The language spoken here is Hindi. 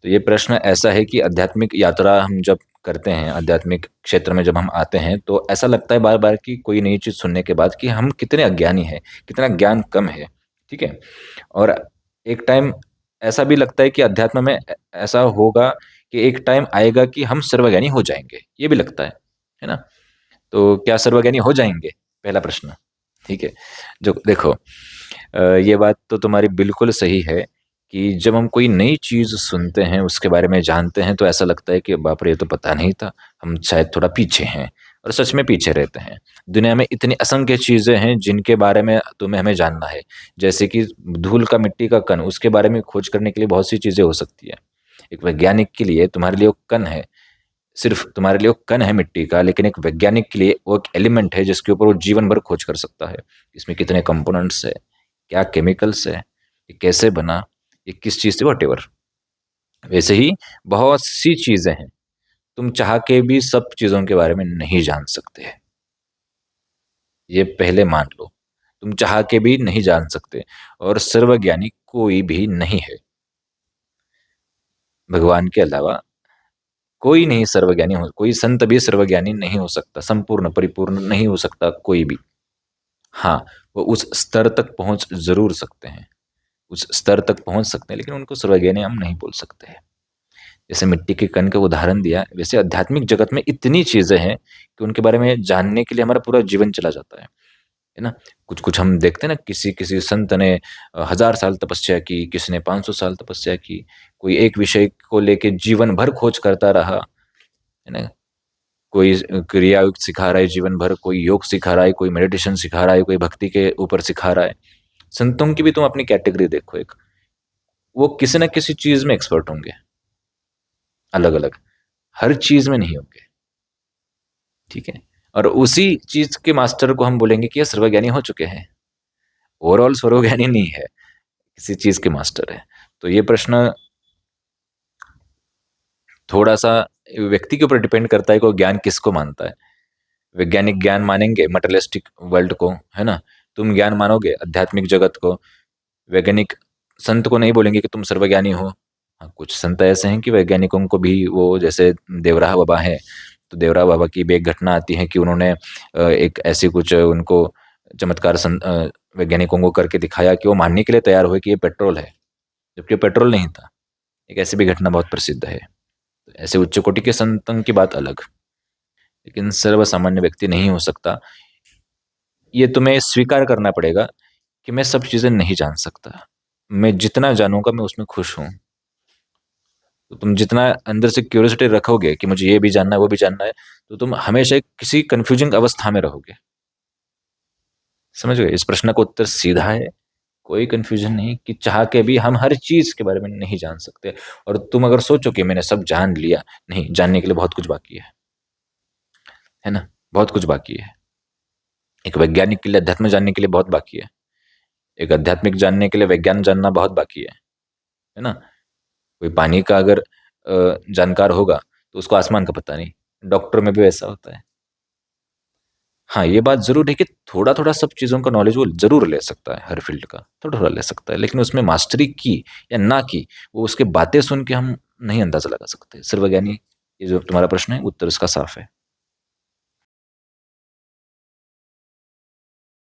तो ये प्रश्न ऐसा है कि आध्यात्मिक यात्रा हम जब करते हैं, आध्यात्मिक क्षेत्र में जब हम आते हैं, तो ऐसा लगता है बार-बार कि कोई नई चीज़ सुनने के बाद कि हम कितने अज्ञानी हैं, कितना ज्ञान कम है, ठीक है? और एक टाइम ऐसा भी लगता है कि अध्यात्म में ऐसा होगा कि एक टाइम आएगा कि हम सर्वज्ञानी हो जाएँगे, ये भी लगता है ना? तो क्या सर्वज्ञानी हो जाएँगे? पहला प्रश्न, ठीक है? जो देखो ये बात तो तुम्हारी बिल्कुल सही है कि जब हम कोई नई चीज़ सुनते हैं, उसके बारे में जानते हैं, तो ऐसा लगता है कि बाप रे! ये तो पता नहीं था, हम शायद थोड़ा पीछे हैं और सच में पीछे रहते हैं। दुनिया में इतनी असंख्य चीज़ें हैं जिनके बारे में तुम्हें हमें जानना है, जैसे कि धूल का मिट्टी का कण, उसके बारे में खोज करने के लिए बहुत सी चीज़ें हो सकती है। एक वैज्ञानिक के लिए तुम्हारे लिए वो कण है, सिर्फ़ तुम्हारे लिए वो कण है मिट्टी का, लेकिन एक वैज्ञानिक के लिए वो एक एलिमेंट है जिसके ऊपर वो जीवन भर खोज कर सकता है। इसमें कितने कंपोनेंट्स है, क्या केमिकल्स है, ये कैसे बना, ये किस चीज़ से व्हाटएवर। वैसे ही बहुत सी चीज़ें हैं, तुम चाह के भी सब चीज़ों के बारे में नहीं जान सकते। ये पहले मान लो, तुम चाह के भी नहीं जान सकते और सर्वज्ञानी कोई भी नहीं है। भगवान के अलावा कोई नहीं सर्वज्ञानी हो, कोई संत भी सर्वज्ञानी नहीं हो सकता, संपूर्ण, परिपूर्ण नहीं हो सकता कोई भी। हाँ, वो उस स्तर तक पहुँच ज़रूर सकते हैं, उस स्तर तक पहुँच सकते हैं, लेकिन उनको सर्वज्ञानी हम नहीं बोल सकते हैं। जैसे मिट्टी के कण का उदाहरण दिया, वैसे आध्यात्मिक जगत में इतनी चीज़ें हैं कि उनके बारे में जानने के लिए हमारा पूरा जीवन चला जाता है ना? कुछ-कुछ हम देखते हैं ना, किसी-किसी संत ने 1000 साल तपस्या की, किसी ने 500 साल तपस्या की, कोई एक विषय को लेके जीवन भर खोज करता रहा, है ना? कोई क्रिया सिखा रहा है जीवन भर, कोई योग सिखा रहा है, कोई मेडिटेशन सिखा रहा है, कोई भक्ति के ऊपर सिखा रहा है। संतों की भी तुम अपनी कैटेगरी देखो एक, वो किसी न किसी चीज़ में एक्सपर्ट होंगे, अलग-अलग, हर चीज़ में नहीं होंगे, ठीक है? और उसी चीज़ के मास्टर को हम बोलेंगे कि ये सर्वज्ञानी हो चुके हैं। ओवरऑल सर्वज्ञानी नहीं है, किसी चीज़ के मास्टर है। तो ये प्रश्न थोड़ा-सा व्यक्ति के ऊपर डिपेंड करता है कि वो ज्ञान किसको मानता है। वैज्ञानिक ज्ञान मानेंगे मटेरियलिस्टिक वर्ल्ड को, है ना? तुम ज्ञान मानोगे आध्यात्मिक जगत को, वैज्ञानिक संत को नहीं बोलेंगे कि तुम सर्वज्ञानी हो। हाँ, कुछ संत ऐसे हैं कि वैज्ञानिकों को भी वो, जैसे देवराह बाबा हैं, तो देवराह बाबा की भी एक घटना आती है कि उन्होंने एक ऐसी कुछ उनको चमत्कार वैज्ञानिकों को करके दिखाया कि वो मानने के लिए तैयार हुए कि ये पेट्रोल है, जबकि वो पेट्रोल नहीं था। एक ऐसी भी घटना बहुत प्रसिद्ध है। तो ऐसे उच्च कोटि के संतों की बात अलग, लेकिन सर्वसामान्य व्यक्ति नहीं हो सकता। ये तुम्हें स्वीकार करना पड़ेगा कि मैं सब चीज़ें नहीं जान सकता। मैं जितना जानूँगा मैं उसमें खुश हूँ। तो तुम जितना अंदर से क्यूरियोसिटी रखोगे कि मुझे ये भी जानना है, वो भी जानना है, तो तुम हमेशा एक किसी कन्फ्यूजिंग अवस्था में रहोगे। समझ गए? इस प्रश्न का उत्तर सीधा है, कोई कन्फ्यूजन नहीं कि चाह के भी हम हर चीज़ के बारे में नहीं जान सकते, और तुम अगर सोचो कि मैंने सब जान लिया, नहीं, जानने के लिए बहुत कुछ बाकी है ना? बहुत कुछ बाकी है। एक वैज्ञानिक के लिए अध्यात्म जानने के लिए बहुत बाकी है। एक आध्यात्मिक जानने के लिए विज्ञान जानना बहुत बाकी है ना? कोई पानी का अगर जानकार होगा, तो उसको आसमान का पता नहीं। डॉक्टर में भी वैसा होता है। हाँ, ये बात ज़रूर है कि थोड़ा-थोड़ा सब चीज़ों का नॉलेज वो ज़रूर ले सकता है, हर फ़ील्ड का, थोड़ा-थोड़ा ले सकता है। लेकिन उसमें मास्टरी की या ना की, वो उसकी बातें सुन के हम नहीं अंदाज़ा लगा सकते। सर्वज्ञानी, ये जो तुम्हारा प्रश्न है, उत्तर इसका साफ़ है।